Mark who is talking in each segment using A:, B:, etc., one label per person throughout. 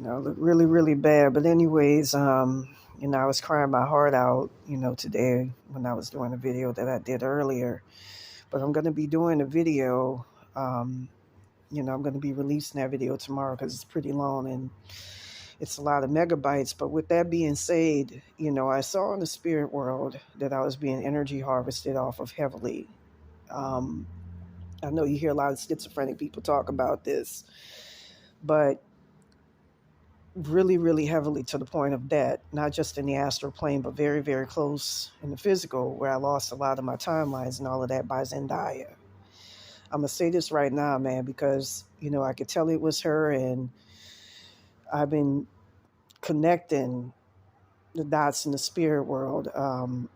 A: look really, really bad. But anyways, I was crying my heart out, today when I was doing a video that I did earlier. But I'm going to be doing a video. Um, I'm going to be releasing that video tomorrow because it's pretty long and it's a lot of megabytes. But with that being said, I saw in the spirit world that I was being energy harvested off of heavily. Um, I know you hear a lot of schizophrenic people talk about this, but really, really heavily to the point of death, not just in the astral plane, but very, very close in the physical, where I lost a lot of my timelines and all of that by Zendaya. I'm going to say this right now, man, because, I could tell it was her, and I've been connecting the dots in the spirit world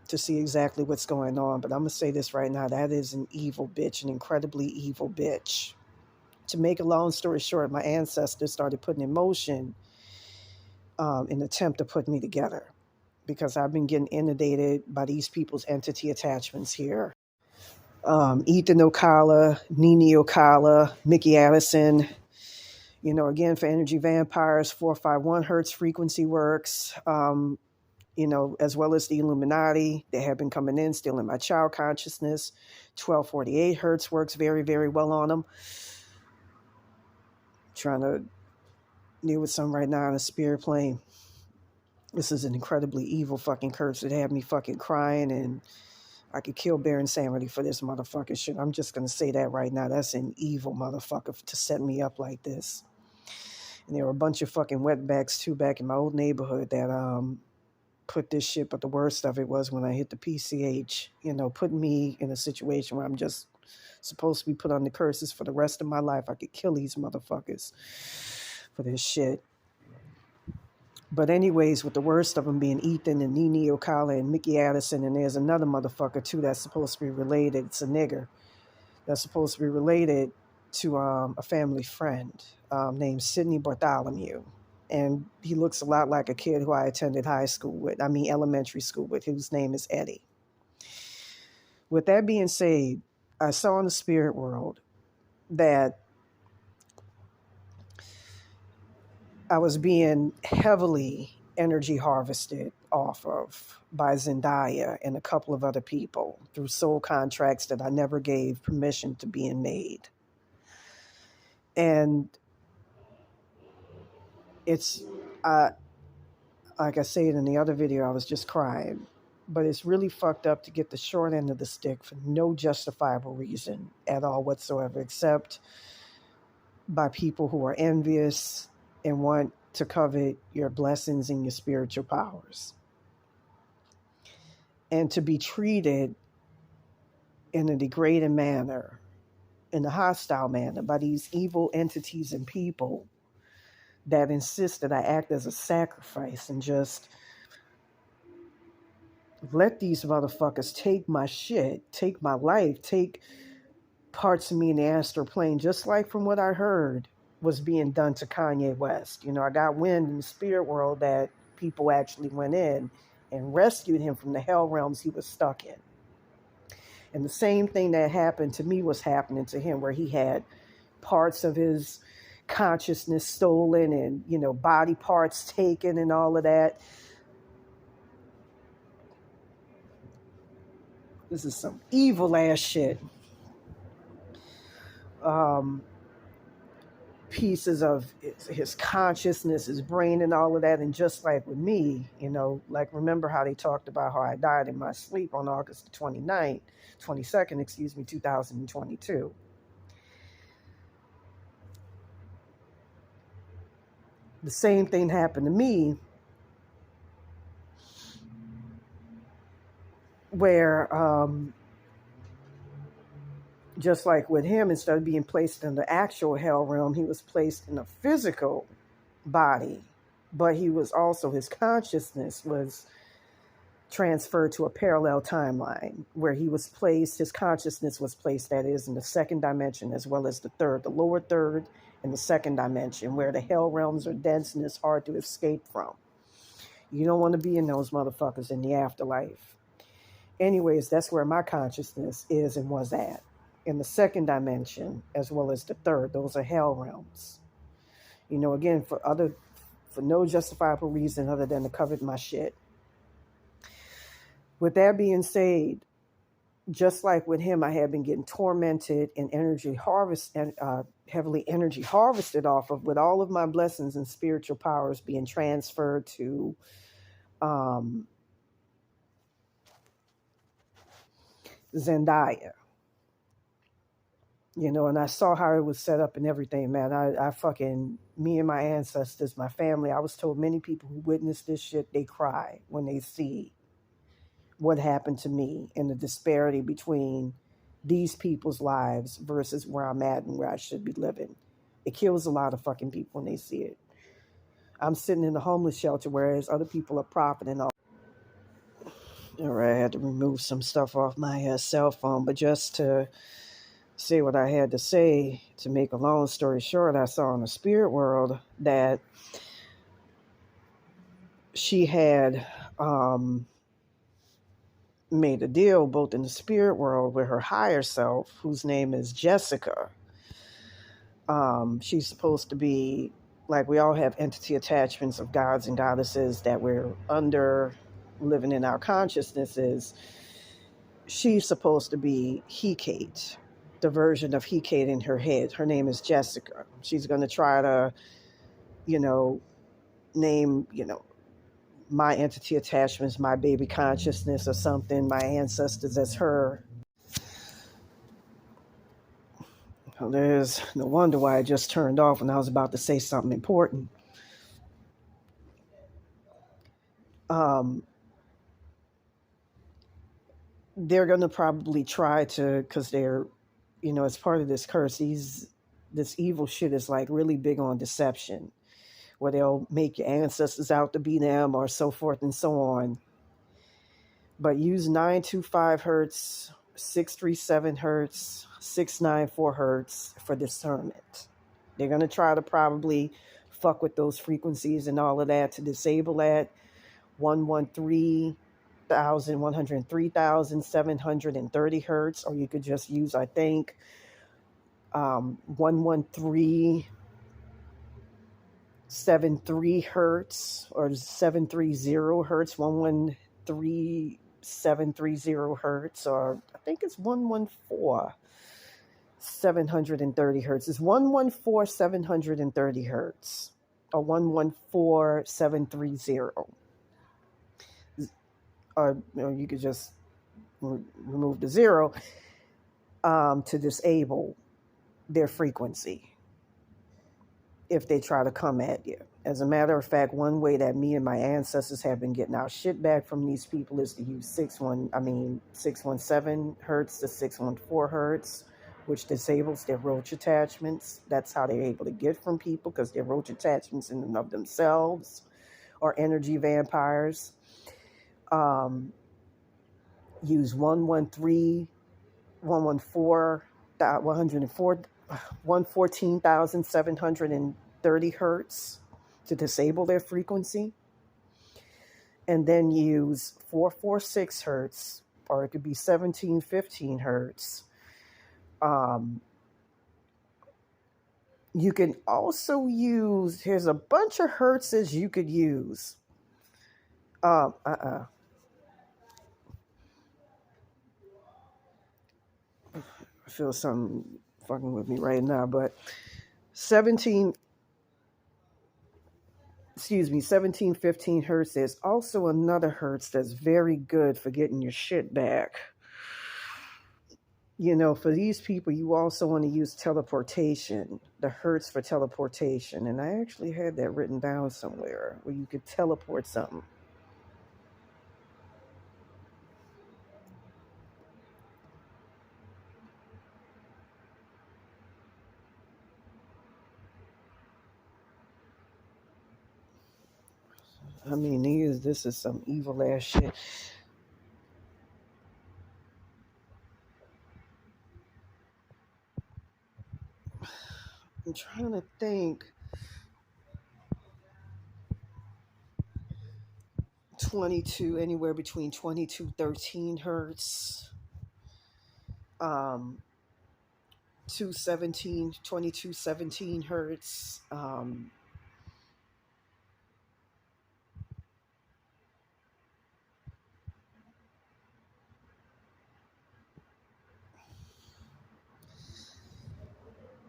A: to see exactly what's going on. But I'm going to say this right now. That is an evil bitch, an incredibly evil bitch. To make a long story short, my ancestors started putting in motion an attempt to put me together because I've been getting inundated by these people's entity attachments here. Ethan Ocala, Nini Ocala, Mickey Addison, again, for energy vampires, 451 hertz frequency works, as well as the Illuminati. They have been coming in, stealing my child consciousness. 1248 hertz works very, very well on them. Trying to deal with some right now in the spirit plane. This is an incredibly evil fucking curse that had me fucking crying, and I could kill Bear Insanity for this motherfucking shit. I'm just going to say that right now. That's an evil motherfucker to set me up like this. And there were a bunch of fucking wetbacks too back in my old neighborhood that put this shit, but the worst of it was when I hit the PCH, putting me in a situation where I'm just supposed to be put on the curses for the rest of my life. I could kill these motherfuckers for this shit. But anyways, with the worst of them being Ethan and Nini Ocala and Mickey Addison, and there's another motherfucker too that's supposed to be related. It's a nigger that's supposed to be related to a family friend named Sidney Bartholomew. And he looks a lot like a kid who I attended elementary school with, whose name is Eddie. With that being said, I saw in the spirit world that I was being heavily energy harvested off of by Zendaya and a couple of other people through soul contracts that I never gave permission to being made. And it's, like I said in the other video, I was just crying. But it's really fucked up to get the short end of the stick for no justifiable reason at all whatsoever, except by people who are envious and want to covet your blessings and your spiritual powers. And to be treated in a degrading manner, in a hostile manner by these evil entities and people that insist that I act as a sacrifice and just let these motherfuckers take my shit, take my life, take parts of me in the astral plane, just like from what I heard was being done to Kanye West. I got wind in the spirit world that people actually went in and rescued him from the hell realms he was stuck in. And the same thing that happened to me was happening to him, where he had parts of his consciousness stolen and, body parts taken and all of that. This is some evil ass shit. Pieces of his consciousness, his brain and all of that. And just like with me, remember how they talked about how I died in my sleep on August 22nd, 2022. The same thing happened to me where just like with him, instead of being placed in the actual hell realm, he was placed in a physical body, but his consciousness was transferred to a parallel timeline where his consciousness was placed, that is, in the second dimension, as well as the lower third and the second dimension, where the hell realms are dense and it's hard to escape from. You don't want to be in those motherfuckers in the afterlife. Anyways, that's where my consciousness is and was at. In the second dimension, as well as the third. Those are hell realms. Again, for other for no justifiable reason other than to cover my shit. With that being said, just like with him, I had been getting tormented and heavily energy harvested off of, with all of my blessings and spiritual powers being transferred to Zendaya. And I saw how it was set up and everything, man. I fucking, me and my ancestors, my family, I was told many people who witnessed this shit, they cry when they see what happened to me and the disparity between these people's lives versus where I'm at and where I should be living. It kills a lot of fucking people when they see it. I'm sitting in a homeless shelter, whereas other people are profiting off. All right, I had to remove some stuff off my cell phone, but just to say what I had to say, to make a long story short, I saw in the spirit world that she had made a deal both in the spirit world with her higher self, whose name is Jessica. She's supposed to be, like, we all have entity attachments of gods and goddesses that we're under, living in our consciousnesses. She's supposed to be Hecate, the version of Hecate in her head. Her name is Jessica. She's going to try to, name, my entity attachments, my baby consciousness or something, my ancestors as her. Well, there's no wonder why I just turned off when I was about to say something important. They're going to probably try to, because they're, as part of this curse, this evil shit is like really big on deception, where they'll make your ancestors out to be them or so forth and so on. But use 925 hertz, 637 hertz, 694 hertz for discernment. They're going to try to probably fuck with those frequencies and all of that to disable that. 113,730 hertz, or you could just use, I think, 113.73 hertz or 730 hertz, 113.730 hertz, or I think it's 114.730 hertz. It's 114.730 hertz or 114.730. Or you could just remove the zero to disable their frequency if they try to come at you. As a matter of fact, one way that me and my ancestors have been getting our shit back from these people is to use 617 hertz to 614 hertz, which disables their roach attachments. That's how they're able to get from people, because their roach attachments in and of themselves are energy vampires. Use 114,730 hertz to disable their frequency. And then use 446 hertz, or it could be 1715 hertz. You can also use, here's a bunch of hertzes you could use. I feel something fucking with me right now, but 1715 hertz. There's also another hertz that's very good for getting your shit back. For these people, you also want to use teleportation, the hertz for teleportation. And I actually had that written down somewhere, where you could teleport something. I mean, this is some evil ass shit. I'm trying to think. 22, anywhere between 2213 hertz, 2217 hertz,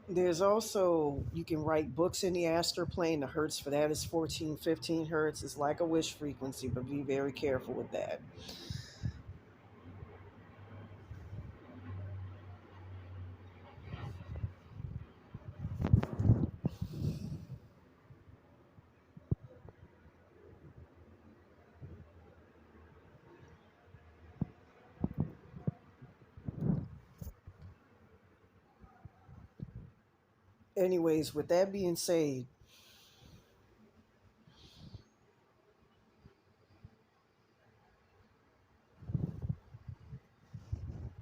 A: There's also, you can write books in the astral plane. The hertz for that is 14, 15 hertz. It's like a wish frequency, but be very careful with that. Anyways, with that being said,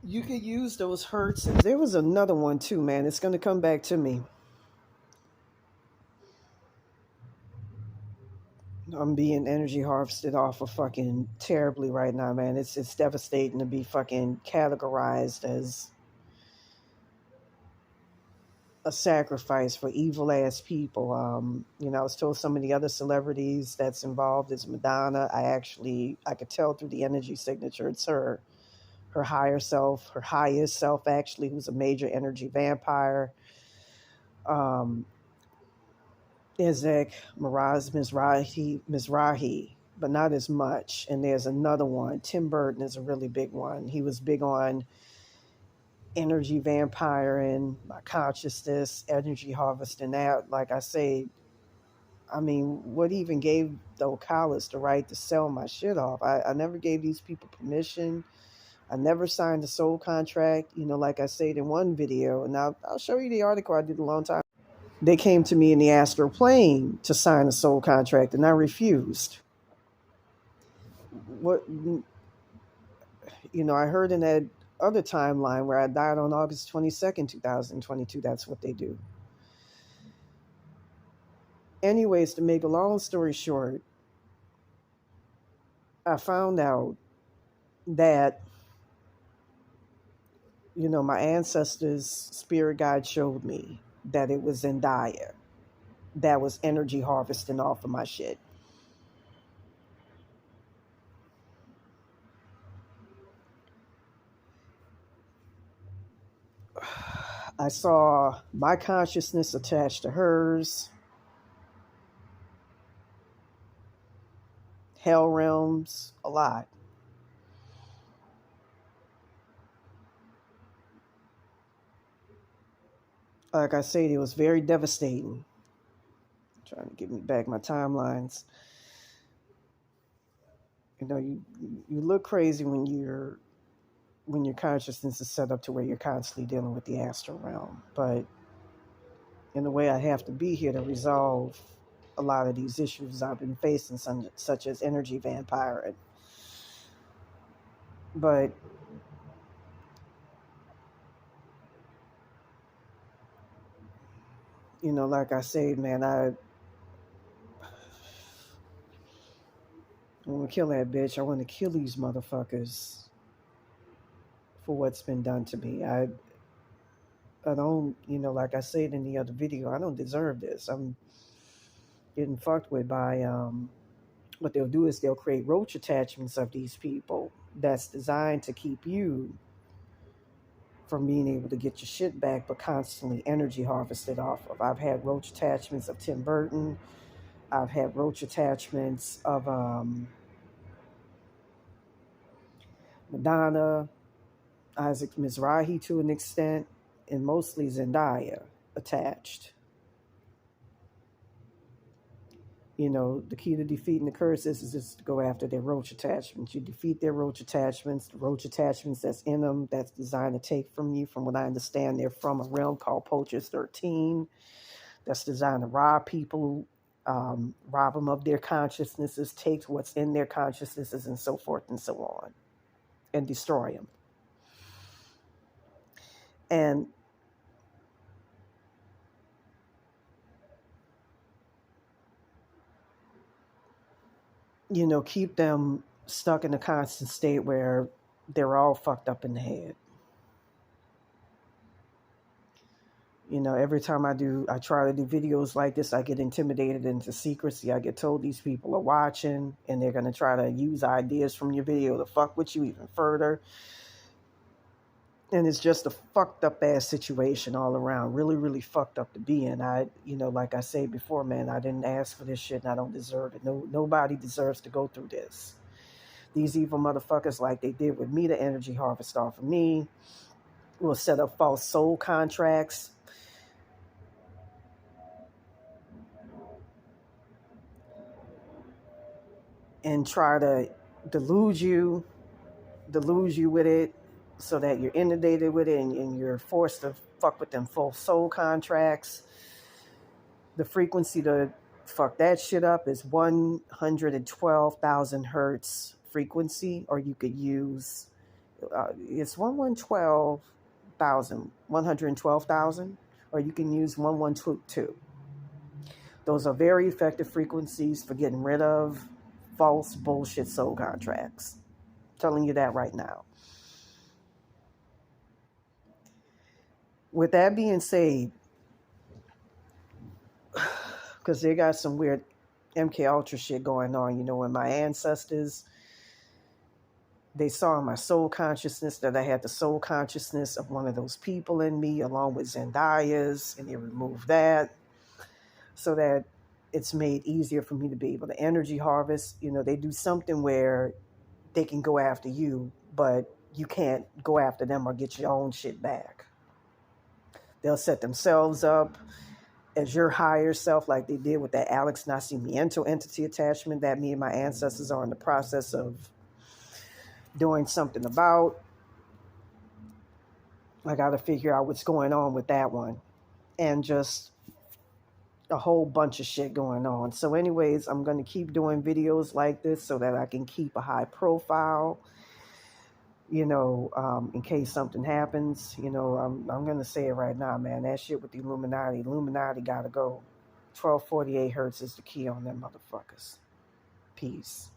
A: you could use those hertz. There was another one too, man. It's going to come back to me. I'm being energy harvested off of fucking terribly right now, man. It's devastating to be fucking categorized as a sacrifice for evil ass people. I was told some of the other celebrities that's involved is Madonna. I could tell through the energy signature it's her higher self, her highest self actually, who's a major energy vampire. Um, Izek, Miraz, Mizrahi, but not as much. And there's another one. Tim Burton is a really big one. He was big on energy vampire and my consciousness, energy harvesting that. Like I say, I mean, what even gave the Ocalas the right to sell my shit off? I never gave these people permission. I never signed a soul contract. Like I said in one video, and I'll show you the article I did a long time. They came to me in the astral plane to sign a soul contract, and I refused. What I heard in that other timeline where I died on August 22nd, 2022. That's what they do. Anyways, to make a long story short, I found out that my ancestors' spirit guide showed me that it was Zendaya that was energy harvesting off of my shit. I saw my consciousness attached to hers, hell realms, a lot. Like I said, it was very devastating. Trying to get me back my timelines. You look crazy when your consciousness is set up to where you're constantly dealing with the astral realm. But in a way, I have to be here to resolve a lot of these issues I've been facing, such as energy vampiring. But like I said, man, I want to kill that bitch. I want to kill these motherfuckers for what's been done to me. I don't, like I said in the other video, I don't deserve this. I'm getting fucked with by what they'll do is they'll create roach attachments of these people that's designed to keep you from being able to get your shit back, but constantly energy harvested off of. I've had roach attachments of Tim Burton. I've had roach attachments of Madonna, Isaac Mizrahi to an extent, and mostly Zendaya attached. The key to defeating the curses is just to go after their roach attachments. You defeat their roach attachments, the roach attachments that's in them, that's designed to take from you. From what I understand, they're from a realm called Poacher's 13, that's designed to rob people, rob them of their consciousnesses, take what's in their consciousnesses, and so forth and so on, and destroy them. And keep them stuck in a constant state where they're all fucked up in the head. Every time I try to do videos like this, I get intimidated into secrecy. I get told these people are watching and they're going to try to use ideas from your video to fuck with you even further. And it's just a fucked up ass situation all around. Really, really fucked up to be in. Like I said before, man, I didn't ask for this shit and I don't deserve it. Nobody deserves to go through this. These evil motherfuckers, like they did with me, the energy harvest off of me, will set up false soul contracts and try to delude you with it so that you're inundated with it and you're forced to fuck with them false soul contracts. The frequency to fuck that shit up is 112,000 hertz frequency, or you could use it's 112,000, or you can use 112. Those are very effective frequencies for getting rid of false bullshit soul contracts. I'm telling you that right now. With that being said, because they got some weird MK Ultra shit going on, when my ancestors, they saw in my soul consciousness that I had the soul consciousness of one of those people in me, along with Zendaya's, and they removed that so that it's made easier for me to be able to energy harvest. They do something where they can go after you, but you can't go after them or get your own shit back. They'll set themselves up as your higher self, like they did with that Alex Nacimiento entity attachment that me and my ancestors are in the process of doing something about. I got to figure out what's going on with that one, and just a whole bunch of shit going on. So anyways, I'm going to keep doing videos like this so that I can keep a high profile, in case something happens. I'm going to say it right now, man. That shit with the Illuminati got to go. 1248 hertz is the key on them motherfuckers. Peace.